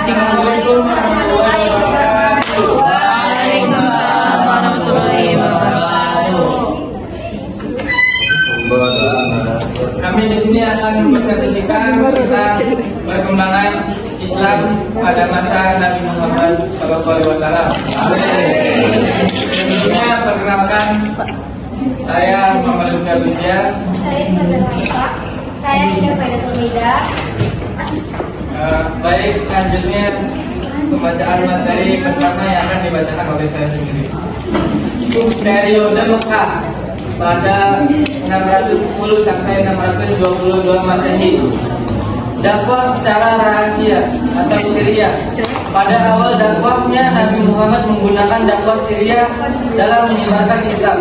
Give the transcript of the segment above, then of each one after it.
Assalamualaikum warahmatullahi wabarakatuh. Waalaikumsalam warahmatullahi wabarakatuh. Kami di sini akan mempresentasikan tentang perkembangan Islam pada masa Nabi Muhammad SAW. Sebelumnya perkenalkan, saya Muhammad Abdullah. Saya Ida Faidatul. Baik, selanjutnya pembacaan materi pertama yang akan dibacakan oleh saya sendiri. Periode Mekah pada 610 sampai 622 Masehi. Dakwah secara rahasia atau syariah. Pada awal dakwahnya Nabi Muhammad menggunakan dakwah syariah dalam menyebarkan Islam.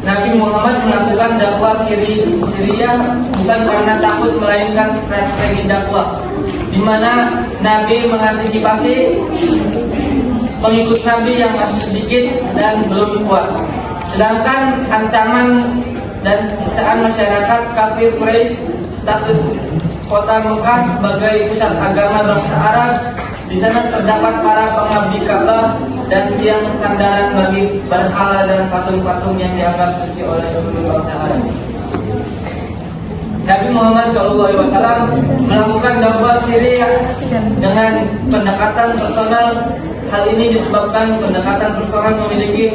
Nabi Muhammad melakukan dakwah syariah bukan karena takut, melainkan strategi dakwah, di mana Nabi mengantisipasi pengikut Nabi yang masih sedikit dan belum kuat. Sedangkan ancaman dan siksaan masyarakat kafir Quraisy, status kota Mekah sebagai pusat agama bangsa Arab. Di sana terdapat para pengabdi Ka'bah dan tiang sandaran bagi berhala dan patung-patung yang dianggap suci oleh seluruh bangsa Arab. Nabi Muhammad SAW melakukan dakwah syariah dengan pendekatan personal. Hal ini disebabkan pendekatan personal memiliki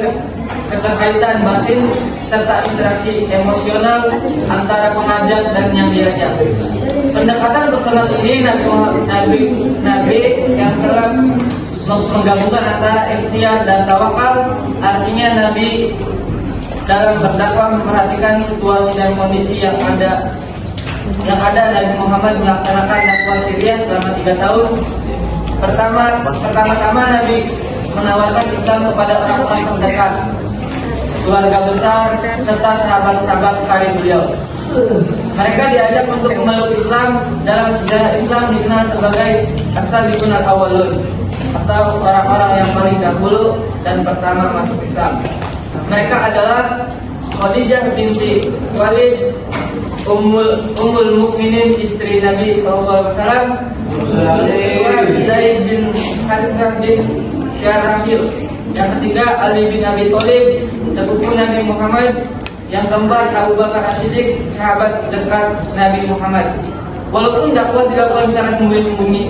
keterkaitan batin serta interaksi emosional antara pengajak dan yang diajak. Pendekatan personal ini Nabi yang telah menggabungkan antara ikhtiar dan tawakal. Artinya Nabi dalam berdakwah memperhatikan situasi dan kondisi yang ada. Nabi Muhammad melaksanakan dakwah syariah selama 3 tahun. Pertama-tama Nabi menawarkan Islam kepada orang-orang terdekat, keluarga besar, serta sahabat-sahabat karib beliau. Mereka diajak untuk memeluk Islam. Dalam sejarah Islam dikenal sebagai as-sabiqun al-awwalun, atau orang-orang yang paling dahulu dan pertama masuk Islam. Mereka adalah Khadijah binti Khuwailid, Ummul Mukminin, istri Nabi SAW, Zaid bin Harithah bin Syarahil. Yang ketiga Ali bin Abi Thalib, sepupu Nabi Muhammad. Yang keempat Abu Bakar As-Siddiq, sahabat dekat Nabi Muhammad. Walaupun dakwah dilakukan secara sembunyi-sembunyi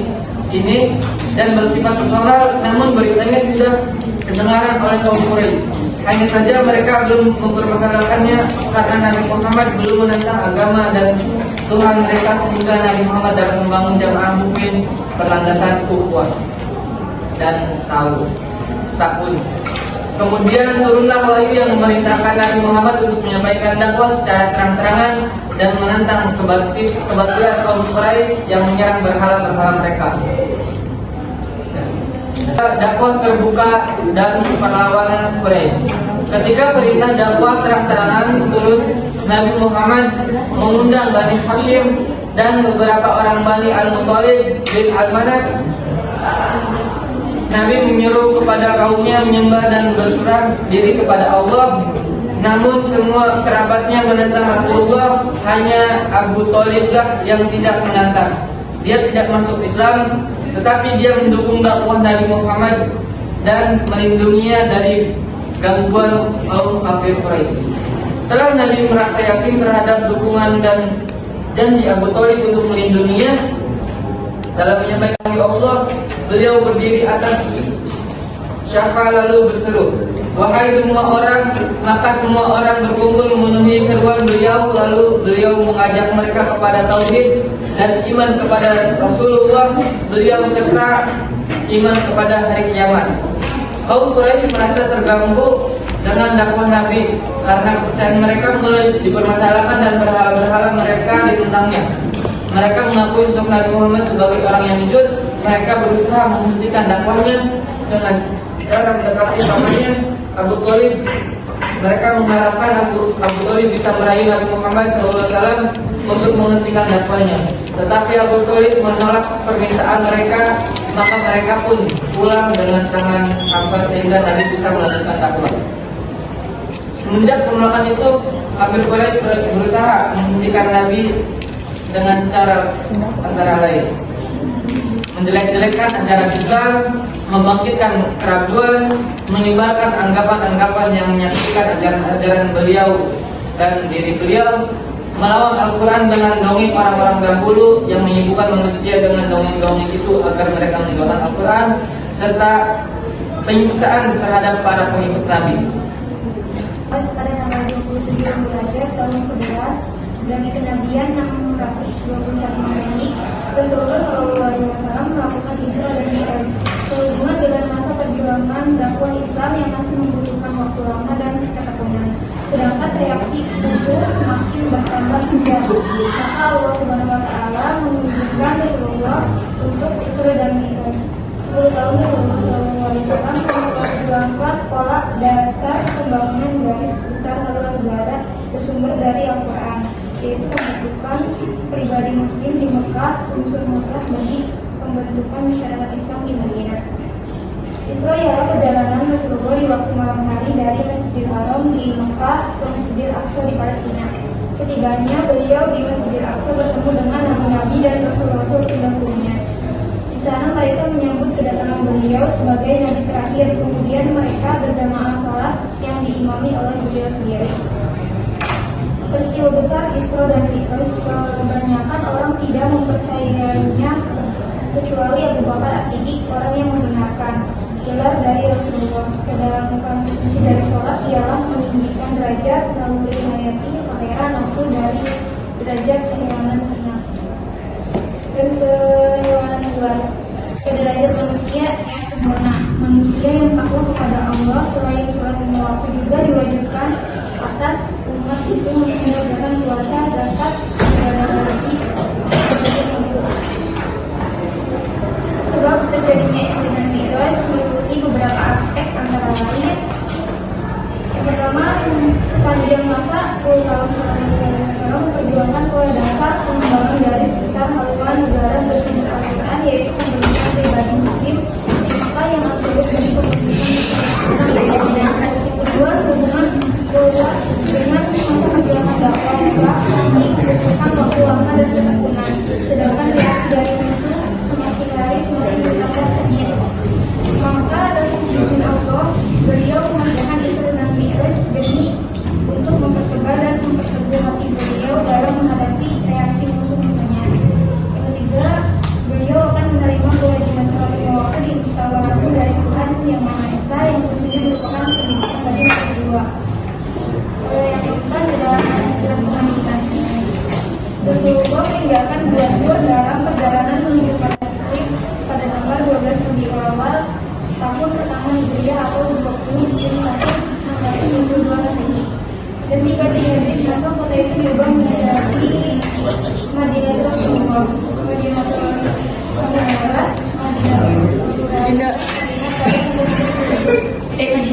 ini dan bersifat personal, namun berita ini sudah kedengaran oleh kaum Quraisy. Hanya saja mereka belum mempermasalahkannya karena Nabi Muhammad belum menentang agama dan Tuhan mereka, sehingga Nabi Muhammad dapat membangun jamaah mukmin berlandasan ukhuwah dan takun. Kemudian turunlah wahyu yang memerintahkan Nabi Muhammad untuk menyampaikan dakwah secara terang-terangan dan menantang kebatilan kaum Quraisy yang menyerang berhala-berhala mereka. Dakwah terbuka dan perlawanan Quraisy. Ketika perintah dakwah terang-terangan turun, Nabi Muhammad mengundang Bani Hashim dan beberapa orang Bani Al-Muttalib bin Al-Manaf. Nabi menyuruh kepada kaumnya menyembah dan berserah diri kepada Allah. Namun semua kerabatnya menentang Rasulullah. Hanya Abu Thaliblah yang tidak menentang. Dia tidak masuk Islam, tetapi dia mendukung dakwah Nabi Muhammad dan melindunginya dari gangguan kaum kafir Quraisy. Setelah Nabi merasa yakin terhadap dukungan dan janji Abu Thalib untuk melindunginya, dalam menyampaikan Allah, beliau berdiri atas syafa lalu berseru, "Wahai semua orang!" Maka semua orang berkumpul memenuhi seruan beliau. Lalu beliau mengajak mereka kepada tauhid dan iman kepada Rasulullah beliau serta iman kepada hari kiamat. Kaum Quraisy merasa terganggu dengan dakwah Nabi karena kepercayaan mereka mulai dipermasalahkan dan berhala-berhala mereka ditentangnya. Mereka mengakui sosok Nabi Muhammad sebagai orang yang jujur. Mereka berusaha menghentikan dakwahnya dengan cara mendekati pamannya Abu Thalib. Mereka mengharapkan Abu Thalib bisa meraih Nabi Muhammad SAW untuk menghentikan dakwahnya. Tetapi Abu Thalib menolak permintaan mereka. Maka mereka pun pulang dengan tangan hampa sehingga Nabi bisa melanjutkan dakwah. Semenjak penolakan itu, kafir Quraisy berusaha menghentikan Nabi dengan cara antara lain menjelek-jelekkan ajaran Islam, membangkitkan keraguan, menyebarkan anggapan-anggapan yang menyakitkan ajaran-ajaran beliau dan diri beliau, melawan Al-Quran dengan dongeng orang-orang dahulu yang menyibukkan manusia dengan dongeng-dongeng itu agar mereka meninggalkan Al-Quran, serta penyiksaan terhadap para pengikut Nabi. Pada tanggal 27 Rajab tahun 11 dari kenabian 621 Masehi, Rasulullah SAW melakukan Isra dan Mi'raj. Sehubungan dengan masa perjuangan dakwah Islam yang masih membutuhkan waktu lama dan ketekunan, sedangkan reaksi musuh semakin bertambah kuat, maka Allah Subhanahu Wa Taala mengizinkan Rasulullah untuk Isra dan Mi'raj. 10 tahun Rasulullah SAW memperjuangkan pola dasar pembangunan garis besar haluan negara bersumber dari Al-Quran, yaitu pembentukan pribadi Muslim di Mekah, unsur mutlak bagi pembentukan masyarakat Islam di Madinah. Isra ialah perjalanan Rasulullah di waktu malam hari dari Masjidil Haram di Mekah ke Masjidil Aqsa di Palestina. Setibanya beliau di Masjidil Aqsa bertemu dengan nabi-nabi dan rasul-rasul terdahulunya. Di sana mereka menyambut kedatangan beliau sebagai nabi terakhir. Kemudian mereka berjamaah salat yang diimami oleh beliau sendiri. Peristiwa besar Isra dan Mi'raj kebanyakan orang tidak mempercayainya kecuali Abu Bakar As-Siddiq, orang yang membenarkan gelar dari Rasulullah. Sedangkan fungsi dari sholat ialah meninggikan derajat, lalu menghayati selera nafsu dari derajat kehewanan ternak dan kehewanan luas ke derajat manusia yang sempurna. Manusia yang takwa kepada Allah. Selain sholat lima waktu juga diwajibkan atas umat itu mengerjakan puasa, zakat, dan haji. Sebab terjadinya Isra dan Mi'raj meliputi beberapa aspek, antara lain yang pertama, sepanjang masa 10 tahun Rasulullah memperjuangkan pola dasar pengembangan garis besar haluan negara bersumber Al-Quran, yaitu pembentukan pribadi Muslim maka yang absolut bagi pembentukan. Yang kedua, hubungan pola dengan masa perjuangan dakwah Islam yang membutuhkan waktu lama dan ketekunan, sedangkan reaksi dari musuh semakin hari semakin bertambah sengit. Maka atas izin Allah, beliau mengerjakan Isra dan Mi'raj demi untuk mempertegar dan memperteguh hati beliau dalam menghadapi reaksi musuh-musuhnya. Yang ketiga, beliau akan menerima kewajiban sholat lima waktu di Mustawa Rasul dari Tuhan Yang Maha Esa, yang fungsinya merupakan pendidikan bagi yang kedua. Yang keempat adalah Islam kehamilan. Rasulullah meninggalkan Glasgow dalam perjalanan menuju pada tanggal 12 Rabiul Awal tahun pertama Hijriah atau 20/1/1922 Masehi. Dan tiba di Madinah, maka kota itu juga menjadi Madinatul Rasulullah, Madinatul Rasulullah, Madinah yang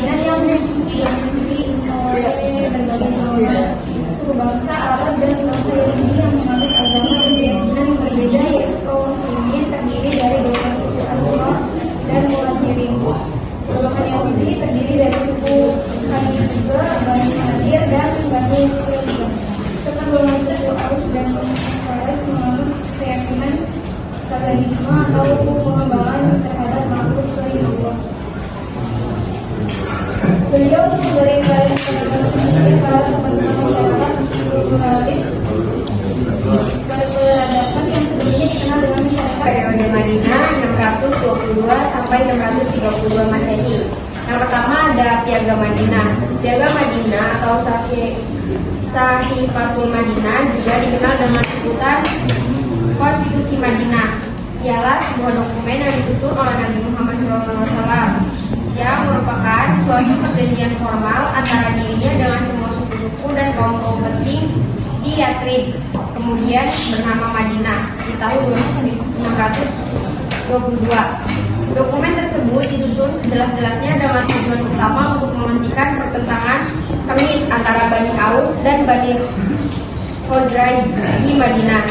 diisi oleh berbagai golongan suku bangsa Arab dan bangsa Yahudi yang menganut agama dan keyakinan yang berbeda, yaitu kaum muslimin terdiri dari golongan suku Ansar dan Muhajirin. Golongan Yahudi terdiri dari suku Khalid juga, Bani Nadir dan Bani Quraisyah. Serta golongan suku Aus dan Khalid menganut keyakinan Katolisme atau pengembangan terhadap makhluk selain Allah. Beliau memberi kalian para teman-teman masyarakat pluralis pada peradaban yang sebelumnya dikenal dengan masyarakat Periode Madinah 622 sampai 632 Masehi. Yang pertama ada Piagam Madinah. Piagam Madinah atau Sahifatul Madinah juga dikenal dengan sebutan Konstitusi Madinah. Ialah sebuah dokumen yang disusun oleh Nabi Muhammad SAW yang merupakan suatu perjanjian formal antara dirinya dengan semua suku-suku dan kaum-kaum penting di Yathrib, kemudian bernama Madinah di tahun 622. Dokumen tersebut disusun sejelas-jelasnya dengan tujuan utama untuk menghentikan pertentangan sengit antara Bani Aus dan Bani Khazraj di Madinah.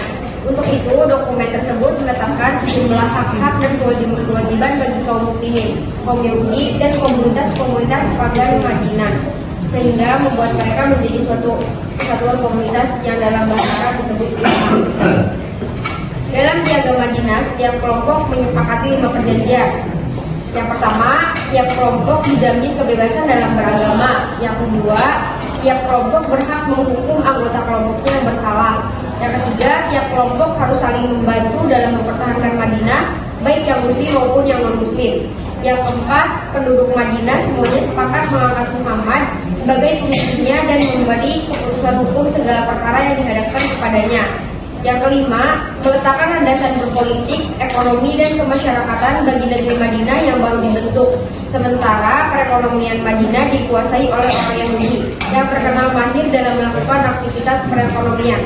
Untuk itu, dokumen tersebut menetapkan sejumlah hak-hak dan kewajiban bagi kaum muslimin, kaum Yahudi, dan komunitas-komunitas pagan Madinah, sehingga membuat mereka menjadi suatu kesatuan komunitas yang dalam bahasa Arab disebut Islam. Dalam Piagam Madinah, setiap kelompok menyepakati 5 perjanjian. Yang pertama, tiap kelompok dijamin kebebasan dalam beragama. Yang kedua, tiap kelompok berhak menghukum anggota kelompoknya yang bersalah. Yang ketiga, tiap kelompok harus saling membantu dalam mempertahankan Madinah, baik yang muslim maupun yang non-muslim. Yang keempat, penduduk Madinah semuanya sepakat mengangkat Muhammad sebagai pemimpinnya dan memberi keputusan hukum segala perkara yang dihadapkan kepadanya. Yang kelima, meletakkan landasan berpolitik, ekonomi, dan kemasyarakatan bagi negeri Madinah yang baru dibentuk. Sementara perekonomian Madinah dikuasai oleh orang Yahudi yang terkenal mahir dalam melakukan aktivitas perekonomian.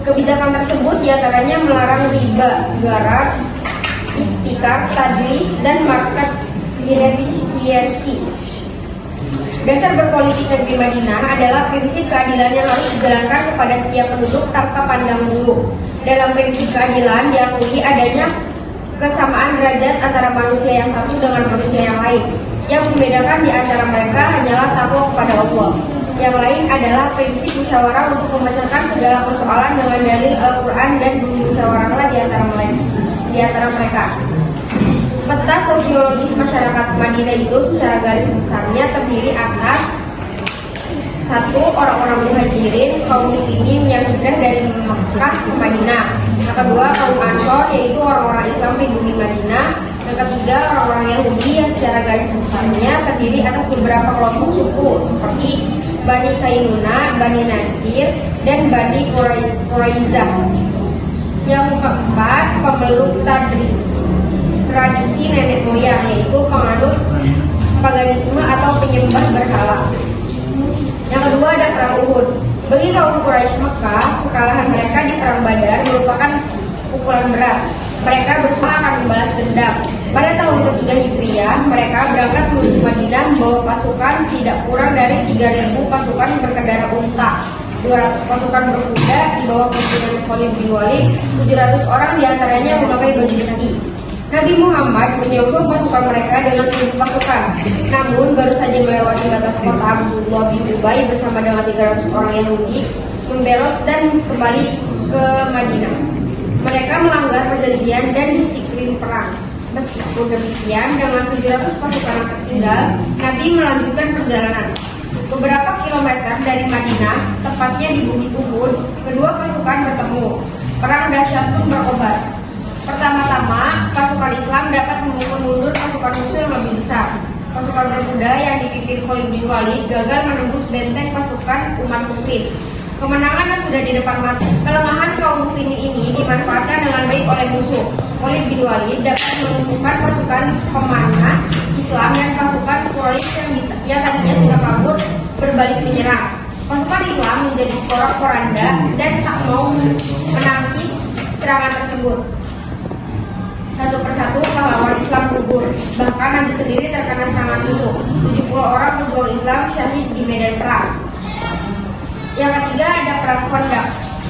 Kebijakan tersebut diantaranya melarang riba, garar, iktikaf, tadlis, dan market inefisiensi. Dasar berpolitik negeri Madinah adalah prinsip keadilan yang harus dijalankan kepada setiap penduduk tanpa pandang bulu. Dalam prinsip keadilan diakui adanya kesamaan derajat antara manusia yang satu dengan manusia yang lain. Yang membedakan di antara mereka hanyalah takwa kepada Allah. Yang lain adalah prinsip musyawarah untuk memecahkan segala persoalan dengan dalil Al-Quran dan bermusyawarahlah di antara mereka. Peta sosiologis masyarakat Madinah itu secara garis besarnya terdiri atas 1. Orang-orang muhajirin, kaum muslimin yang hijrah dari Makkah ke Madinah. Yang kedua, kaum Ansor, yaitu orang-orang Islam di bumi Madinah. Yang ketiga, orang-orang Yahudi yang secara garis besarnya terdiri atas beberapa kelompok suku seperti Bani Kainuna, Bani Nadir, dan Bani Quraizah. Yang keempat, pemeluk tradisi nenek moyang, yaitu penganut paganisme atau penyembah berhala. Yang kedua ada perang Uhud. Bagi kaum Quraisy Mekah, kekalahan mereka di perang Badar merupakan pukulan berat. Mereka bersumpah akan membalas dendam. Pada tahun ketiga Hijriah, mereka berangkat menuju Madinah membawa pasukan tidak kurang dari 3.000 pasukan berkendara unta, 200 pasukan berkuda di bawah pimpinan Khalid bin Walid, 700 orang diantaranya memakai baju besi. Nabi Muhammad menyusun pasukan mereka dengan 1.000 pasukan. Namun baru saja melewati batas kota Abdullah bin Ubay bersama dengan 300 orang Yahudi membelot dan kembali ke Madinah. Mereka melanggar perjanjian dan disiplin perang. Meskipun demikian, dengan 700 pasukan yang tertinggal, Nabi melanjutkan perjalanan. Beberapa kilometer dari Madinah, tepatnya di Bukit Uhud, kedua pasukan bertemu. Perang dahsyat pun berobat. Pertama-tama, pasukan Islam dapat memukul mundur pasukan musuh yang lebih besar. Pasukan berkuda yang dipimpin Khalid bin Walid gagal menembus benteng pasukan umat muslim. Kemenangan yang sudah di depan mata. Kelemahan kaum muslimin ini dimanfaatkan dengan baik oleh musuh. Khalid bin Walid dapat menumpukan pasukan pemanah Islam dan pasukan Quraisy yang tadinya sudah kabur berbalik menyerang. Pasukan Islam menjadi porak-poranda dan tak mau menangkis serangan tersebut. Satu persatu pahlawan Islam gugur. Bahkan Nabi sendiri terkena serangan musuh. 70 orang pejuang Islam syahid di medan perang. Yang ketiga ada perang Khandaq.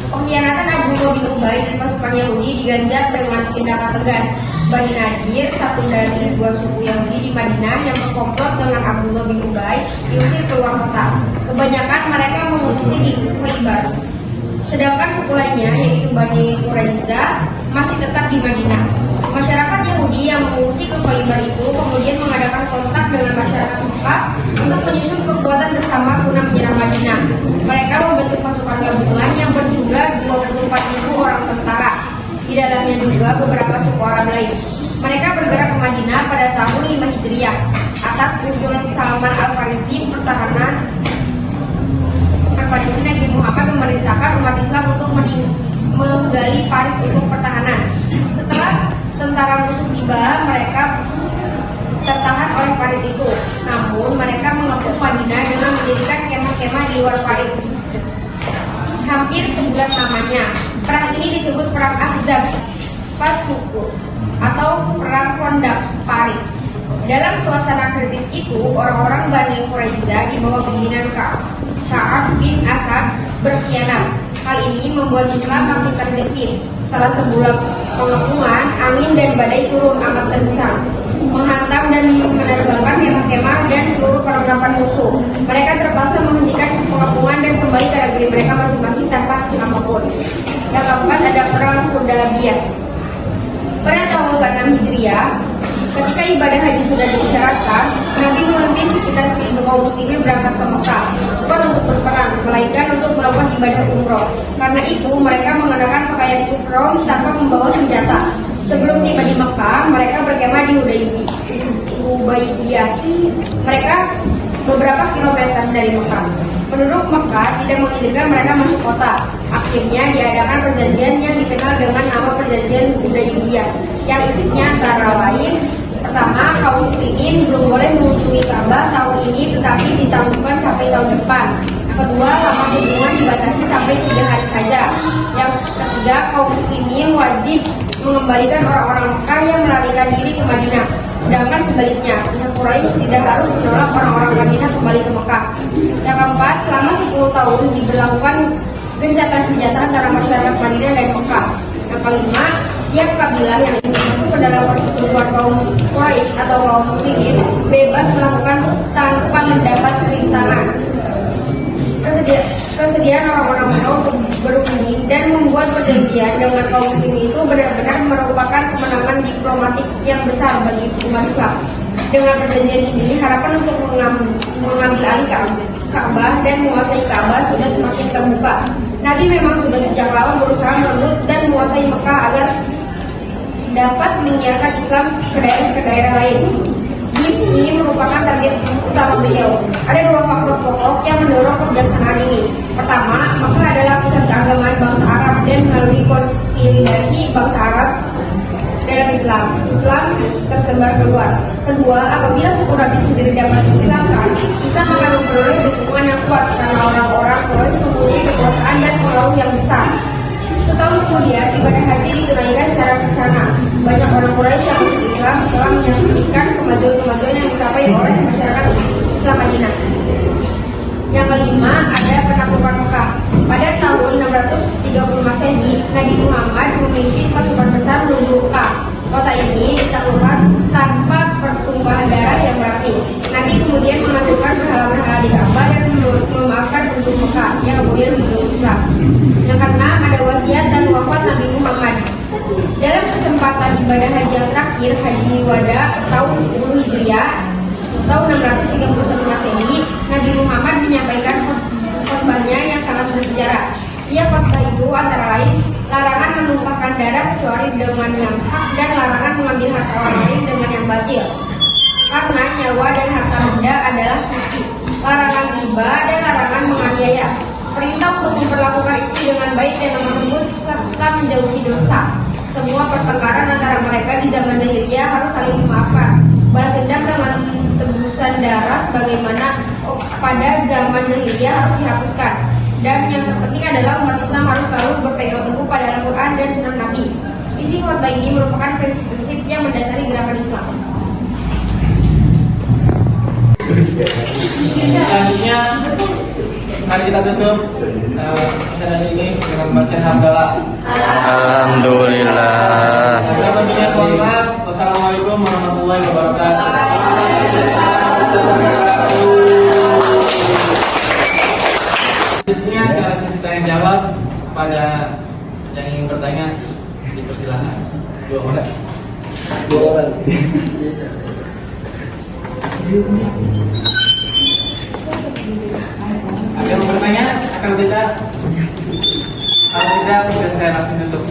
Pengkhianatan Abdullah bin Ubay dan pasukan Yahudi diganjar dengan tindakan tegas. Bani Nadir, satu dari 2 suku Yahudi di Madinah yang berkomplot dengan Abdullah bin Ubay, diusir keluar kota. Kebanyakan mereka mengungsi di Khaybar. Sedangkan suku lainnya yaitu Bani Quraizah masih tetap di Madinah. Masyarakat Yahudi yang mengungsi ke Khaybar itu kemudian mengadakan kontak dengan masyarakat Mekah untuk menyusun kekuatan bersama guna menyerang Madinah. Mereka membentuk pasukan gabungan yang berjumlah 24.000 orang tentara. Di dalamnya juga beberapa suku Arab lain. Mereka bergerak ke Madinah pada tahun 5 Hijriah atas usulan Salman Al-Farisi. Nabi Muhammad memerintahkan umat Islam untuk menggali parit untuk pertahanan. Setelah tentara musuh tiba, mereka tertahan oleh parit itu. Namun mereka mengepung Madinah dengan mendirikan kemah-kemah di luar parit. Hampir sebulan lamanya. Perang ini disebut Perang Ahzab Pasuku atau Perang Khandaq Parit. Dalam suasana kritis itu, orang-orang Bani Quraizah di bawah pimpinan Ka'ab bin Asad berkhianat. Hal ini membuat Islam makin terjepit. Setelah sebulan pengepungan, angin dan badai turun amat kencang, menghantam dan menerbangkan kemah-kemah dan seluruh perlengkapan musuh. Mereka terpaksa menghentikan pengepungan dan kembali ke negeri mereka masing-masing tanpa hasil apapun. Yang keempat ada Perang Hudaybiyah. Pada tahun ke-6 Hijriah, ketika ibadah haji sudah diisyaratkan, Nabi memimpin sekitar 1.000 kaum muslimin berangkat ke Mekah, bukan untuk berperang, melainkan untuk melakukan ibadah umroh. Karena itu, mereka mengenakan pakaian ihram tanpa membawa senjata. Sebelum tiba di Mekah, mereka berkemah di Hudaybiyah. Mereka beberapa kilometer dari Mekah. Penduduk Mekah tidak mengizinkan mereka masuk kota. Akhirnya diadakan perjanjian yang dikenal dengan nama Perjanjian Hudaybiyah, yang isinya antara lain: pertama, kaum muslimin belum boleh mengunjungi Ka'bah tahun ini, tetapi ditangguhkan sampai tahun depan. Yang kedua, lama kunjungan dibatasi sampai 3 hari saja. Yang ketiga, kaum muslimin wajib mengembalikan orang-orang Mekah yang melarikan diri ke Madinah. Sedangkan sebaliknya, pihak Quraisy tidak harus menolak orang-orang Madinah kembali ke Mekah. Yang keempat, selama 10 tahun diberlakukan gencatan senjata antara masyarakat Madinah dan Mekah. Yang kelima, tiap kabilah yang ingin masuk ke dalam persekutuan kaum Quraisy atau kaum muslimin bebas melakukan tanpa mendapat rintangan. Kesediaan orang-orang Mekah untuk berunding dan membuat perjanjian dengan kaum muslimin itu benar-benar merupakan kemenangan diplomatik yang besar bagi umat Islam. Dengan perjanjian ini, harapan untuk mengambil alih Ka'bah dan menguasai Ka'bah sudah semakin terbuka. Nabi memang sudah sejak lama berusaha merebut dan menguasai Mekah agar dapat menyiarkan Islam ke daerah lain. Ini merupakan target utama beliau. Ada 2 faktor pokok yang mendorong kebijaksanaan ini. Pertama, Mekah adalah pusat keagamaan bangsa Arab dan melalui konsolidasi bangsa Arab dalam Islam tersebar keluar. Kedua, apabila suku Nabi sendiri dapat diislamkan, Islam akan memperoleh dukungan yang kuat karena orang-orang Quraisy mempunyai kekuasaan dan pengaruh yang besar. Setahun kemudian, ibadah haji ditunaikan secara berencana. Banyak orang Quraisy yang masuk Islam setelah menyaksikan kemajuan-kemajuan yang dicapai oleh masyarakat Islam Madinah. Yang kelima, ada penaklukan Mekah. Pada tahun 630 Masehi, Nabi Muhammad memimpin pasukan besar menuju Mekah. Kota ini ditaklukkan tanpa pertumpahan darah yang berarti. Nabi kemudian menghancurkan berhala-berhala di Ka'bah dan memaafkan penduduk Mekah yang kemudian memeluk Islam. Yang keenam, ada wasiat dan wafat Nabi Muhammad. Dalam kesempatan ibadah haji yang terakhir, Haji Wada tahun 10 Hijriah, tahun 631 Masehi, Nabi Muhammad menyampaikan khutbahnya yang sangat bersejarah. Ia khutbah itu antara lain larangan menumpahkan darah kecuali dengan yang hak dan larangan mengambil harta orang lain dengan yang batil. Karena nyawa dan harta benda adalah suci. Larangan riba dan larangan menganiaya. Perintah untuk memperlakukan istri dengan baik dan menembus serta menjauhi dosa. Semua pertengkaran antara mereka di zaman jahiliyah harus saling memaafkan. Balas dendam dengan tebusan darah sebagaimana pada zaman jahiliyah harus dihapuskan. Dan yang terpenting adalah umat Islam harus selalu berpegang teguh pada Al-Quran dan Sunnah Nabi. Isi khutbah ini merupakan prinsip-prinsip yang mendasari gerakan Islam. Selanjutnya, mari kita tutup acara ini dengan membaca hamdalah. Alhamdulillah. Tentunya mohon maaf. Wassalamualaikum warahmatullahi wabarakatuh. Selanjutnya acara sesi tanya jawab. Pada yang ingin bertanya, dipersilakan. 2 orang. Ada yang mau bertanya? Kalau tidak, bisa saya langsung tutup.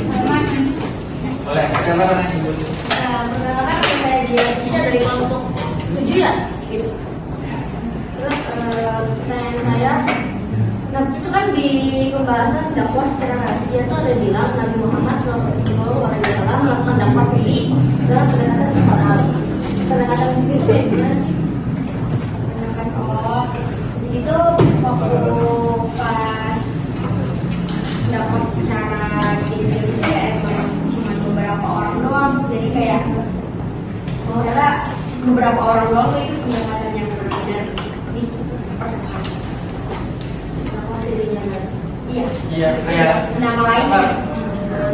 Boleh, siapa yang sebut? Perkenalkan saya Dia dari kelompok 7 ya. Gitu. Terus pertanyaan saya, nah itu kan di pembahasan dakwah secara rahasia itu ada bilang Nabi Muhammad SAW melakukan dakwah sendiri dalam pendekatan personal. Pendekatan sendiri itu yang gimana sih? Itu waktu pas dapat secara gitu ya emang cuma beberapa orang doang, jadi kayak misalnya beberapa orang doang tuh itu pendekatan yang benar-benar sedikit percakapan. Iya. Iya, kayak nama lainnya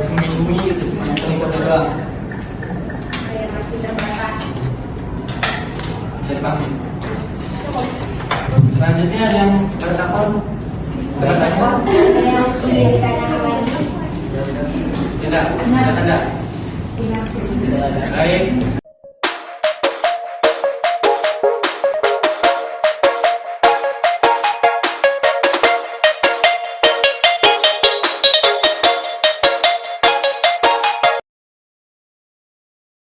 sembunyi-sembunyi gitu, cuma ikut doang. kayak masih terbatas. Jepang. Selanjutnya ada yang bertakon. Bertanya? Ada yang ingin ditanyakan lagi? Tidak, tidak ada. Pinatu. Baik.